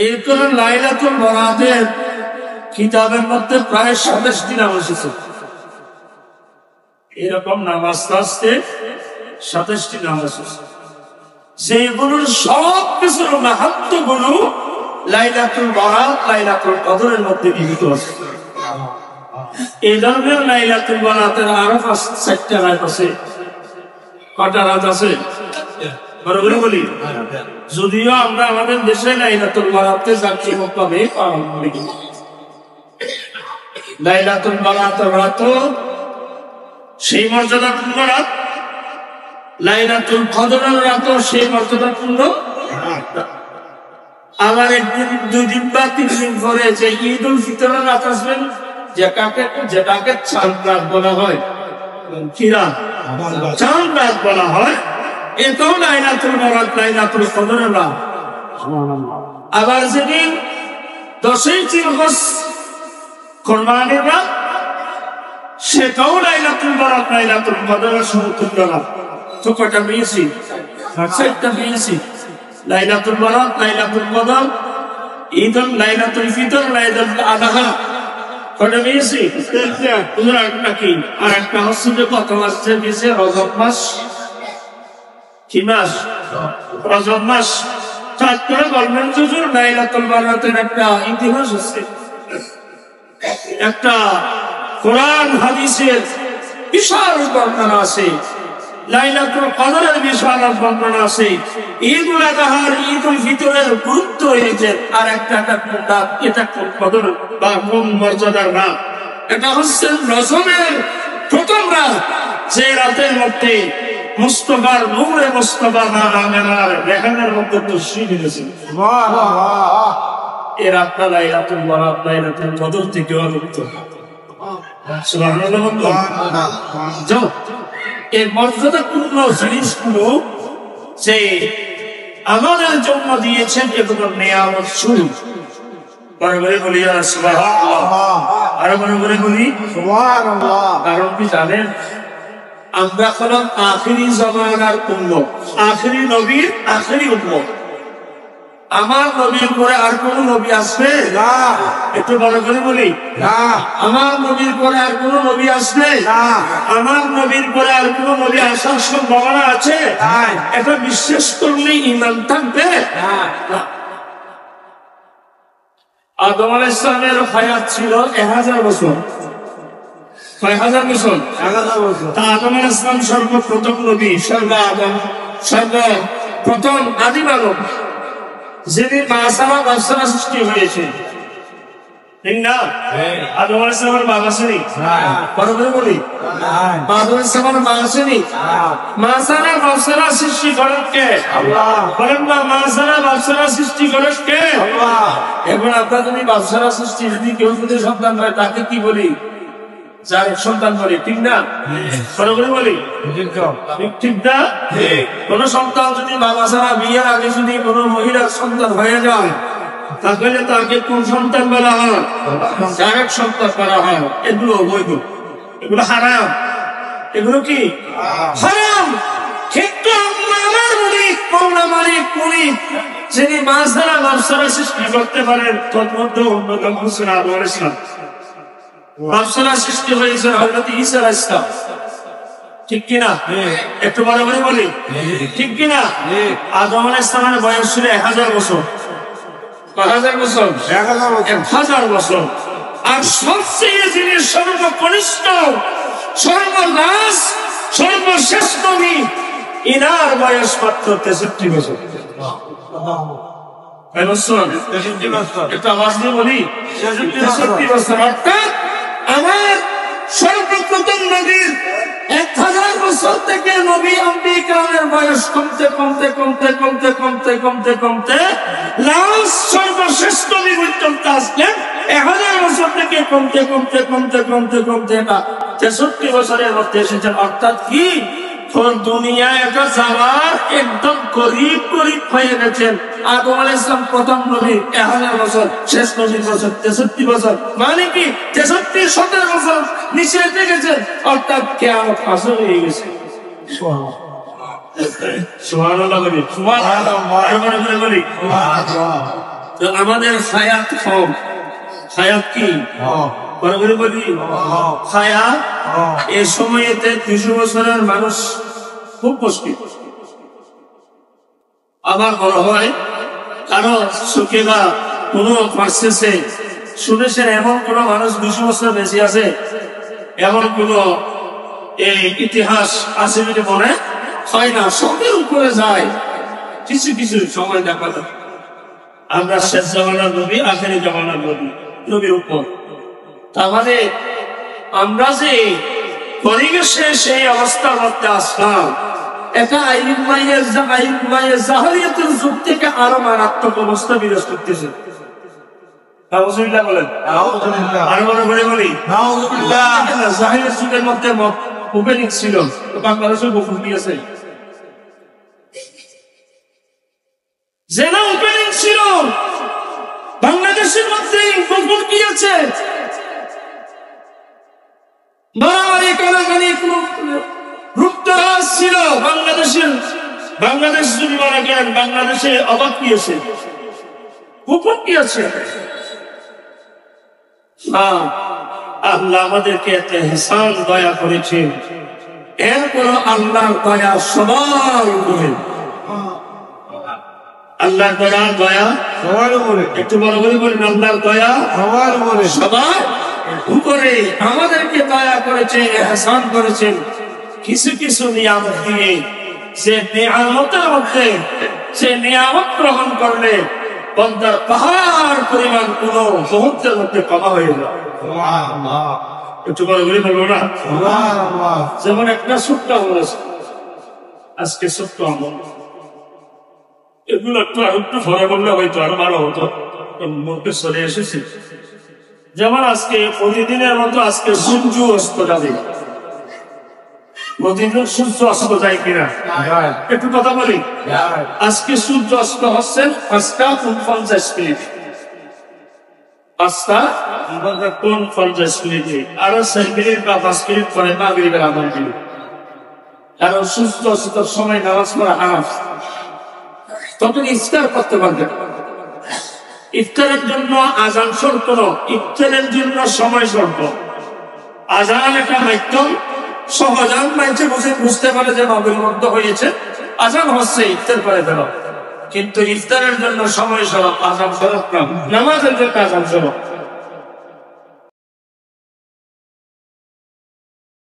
এই করে লাইলাতুল বরাতের কিতাবের মধ্যে প্রায় 27টি নাম এসেছে। এরকম নামাজ আসতে 27টি নাম এসেছে, যেগুলোর সব কিছুর মাহাত্ম্যগুলো লাইলাতুল বরাত লাইলাতুল কদরের মধ্যে নিহিত আছে। এই ধরনের লাইলাতুল বরাতের আরো 4টা রাত আছে। কটা রাত আছে? বরাবর বলি, যদিও আমরা আমাদের দেশে লাইলাতুল বরাতে জাঁকজমকভাবে পালন করি। লাইলাতুল বরাতের রাত সেই মর্যাদাপূর্ণ রাত, লাইলাতুল কদরের রাত সেই মর্যাদাপূর্ণ। আবার একদিন 2 দিন বা 3 দিন পরে যে ঈদ উল ফিতরের রাত আসবেন, যেটাকে চাঁদ রাত বলা হয়, চাঁদ রাত বলা হয়, এটাও লাইলাতুল বরাত লাইলাতুল কদরের রাত। আবার যেদিন 10ই জিলহজ কোরবানির রাত, সেটাও লাইলাতুল বরাত লাইলাতুল কদরের সমতুল্য রাত। তো কটা পেয়েছি? 4টা পেয়েছি। লাইলাতুল বরাত লাইলাতুল কদর, ঈদ লাইলাতুল ফিতর লাইলাতুল আযহা। কটা পেয়েছি? নাকি আর একটা হচ্ছে যে কত মাস পেয়েছে? রজব মাস। কি মাস? রজব মাস। তারপরে বলবেন হুজুর লাইলাতুল বরাতের একটা ইতিহাস আছে, একটা কোরআন হাদিসের বিশাল বর্ণনা আছে, লাইলাতুল কদরের বিশাল বর্ণনা আছে, ঈদ উল আযহার ঈদ উল ফিতরের গুরুত্ব হয়েছে। আর একটা এটা কোন কদর বা কোন মর্যাদার রাত? এটা হচ্ছে রজবের প্রথম রাত, যে রাতের মধ্যে মুস্তাফার নূরে মুস্তাফা মা আমেনার রেহানের মধ্যে তশরীফ এনেছেন। এই রাতটা লাইলাতুল বরাত লাইলাতুল কদর থেকে অর্থ। এই মর্যাদাপূর্ণ জিনিসগুলো যে আমাদের জন্য দিয়েছেন, এগুলো নেয়ামত শুরু। বলে বলি আরো বলে বলি কারণ কি জানেন, আমরা হলাম আখিরি জামানার উম্মত, আখিরি নবীর আখিরি উম্মত। আমার নবীর পরে আর কোন নবী আসবে না? একটু বড় করে বলি, আমার নবীর পরে আর কোন নবী আসবে না? আমার নবীর পরে আর কোন নবী আসার সম্ভাবনা আছে? এটা বিশ্বাস করলে ঈমান থাকবে। আদম আলাইহিস সালামের হায়াত ছিল 1000 বছর। 1000 বছর। আদম আলাইহিস সালাম সর্বপ্রথম নবী, সর্বপ্রথম আদি মানব, যিনি মা ছাড়া বাচ্চারা সৃষ্টি হয়েছে। ঠিক না? আদম আলাইহিস সালামের বাবা ছিলেন? বরাবর বলি, আদম আলাইহিস সালামের মা ছিলেন? মা ছাড়া বাচ্চারা সৃষ্টি করেন কে? আল্লাহ। বলেন না, মা ছাড়া বাচ্চারা সৃষ্টি করেন কে? আল্লাহ। এখন আপনার যদি বাচ্চারা সৃষ্টি, যদি কেউ যদি সন্তান হয়, তাকে কি বলি? যার সন্তান বলি। ঠিক না? বরাবর বলি, ঠিক না? কোন সন্তান যদি বাবা ছাড়া বিয়ের আগে যদি কোন মহিলার সন্তান হয়ে যায়, তাহলে তাকে কোন সন্তান বলা হয়? যার সন্তান বলা হয়। এগুলো অবৈধ, এগুলো হারাম। এগুলো কি হারাম? কিন্তু আমার মালিক যিনি মা ছাড়া বাচ্চারা সৃষ্টি করতে পারেন, তন্মধ্যে অন্যতম হচ্ছেন আদম আলাইহিস সালাম। বাচ্চারা সৃষ্টি হয়েছে হযরত ঈসা আলাইহিস সালাম। ঠিক কিনা? একটু বরাবর বলি, ঠিক কিনা? আদম আলাইহিস সালামের বয়স ছিল 1000 বছর। 1000 বছর, 1000 বছর। আর সবচেয়ে যিনি সর্বকনিষ্ঠ, সর্বনাশ, সর্বশেষ নবী, ইনার বয়স মাত্র 63 বছর। একটু আওয়াজ দিয়ে বলি, 63 বছর। অর্থাৎ আমার সর্বপ্রথম নবীর 1000 বছর থেকে নবী আম্বিয়া কিরামের বয়স কমতে কমতে কমতে কমতে কমতে কমতে কমতে লাস্ট সর্বশেষ নবী পর্যন্ত আসলেন 1000 বছর থেকে কমতে কমতে কমতে কমতে কমতে 63 বছরের মধ্যে এসেছেন। অর্থাৎ কি, দুনিয়া এটা যাওয়ার একদম করিব হয়ে গেছেন। আদম আলাইহিস সালাম প্রথম নবী, 1000 বছর, শেষ নবীর বছর 63 বছর। মানে কি 63 17 বছর নিচে এসে গেছেন। অর্থাৎ কিয়ামত আসর হয়ে গেছে। সুবহানাল্লাহ বলি, সুবহানাল্লাহ বলি। তো আমাদের হায়াত কম। হায়াত কি বরাবরই বলি, হায়াত এই সময়েতে 200 বছরের মানুষ খুব মুশকিল। আমার মনে হয় কারো সুখে বা কোন পার্সেসে শুনেছেন এমন কোন মানুষ 200 বছর বেশি আছে, এমন কোন এই ইতিহাস আছে বলে মনে হয় না। সবের উপরে যায়, কিছু কিছু সময় দেখা যায়। আমরা শেষ জামানার নবী, আখেরি জামানার নবী, নবীর উপর। তার মানে আমরা যে পরিবেশে সেই অবস্থার মধ্যে আসলাম, এটা জাহেলিয়াতের যুগ থেকে আরো মারাত্মক অবস্থা বিরাজ করতেছে। বলেন আরো বলে বলি, জাহেলিয়াতের যুগের মধ্যে ওপেনিং ছিল, বাংলাদেশের গোপন দিয়েছে, জেলা ওপেনিং ছিল বাংলাদেশের মধ্যে, গোপন কি আছে, মারামারি কানাকানি রূপতারাজ ছিল বাংলাদেশের। বাংলাদেশ যদি মনে করেন বাংলাদেশে অবাক কি আছে, গোপন কি আছে। আল্লাহ আমাদেরকে এত ইহসান দয়া করেছেন, এরপর আল্লাহর দয়া সবার উপরে। আল্লাহর দয়া একটু বড় করে বলেন, আল্লাহর দয়া সবার উপরে। আমাদেরকে দয়া করেছেন, ইহসান করেছেন কিছু কিছু নিয়ামত দিয়ে। যে নিয়ামতের মধ্যে, সে নিয়ামত গ্রহণ করলে বন্দার পাহাড় পরিমাণ কোন মুহূর্তের মধ্যে কমা হয়ে যায়। একটু বড় করে বলবো না, যেমন একটা ছোট্ট আমল আছে, আজকে ছোট্ট আমল, এগুলো একটু আর একটু ভরে বললে হয়তো আরো ভালো হতো, মুখে চলে এসেছে। যেমন আজকে প্রতিদিনের মতো আজকে সূর্য অস্ত যাবে, প্রতিদিন সূর্য অস্ত যায় কিনা একটু কথা বলি। আজকে সূর্য অস্ত হচ্ছে 5টা 49 মিনিট, 5টা 49 আরো 6 মিনিট বা 5 মিনিট পরে মাগরিবের আযান দিবে। কারণ সূর্য অস্তের সময় নামাজ পড়া হারাম, তখন ইফতার করতে পারবে। ইফতারের জন্য আযান শর্ত নয়, ইফতারের জন্য সময় শর্ত। আযান একটা মাধ্যম, সহজান মাইছে বুঝতে পারে যে মাগরিব মধ্য হয়েছে, আযান হচ্ছে, ইফতার করে ফেলো। কিন্তু ইফতারের জন্য সময় শরত, আযান শরত না, নামাজের জন্য আযান শরত।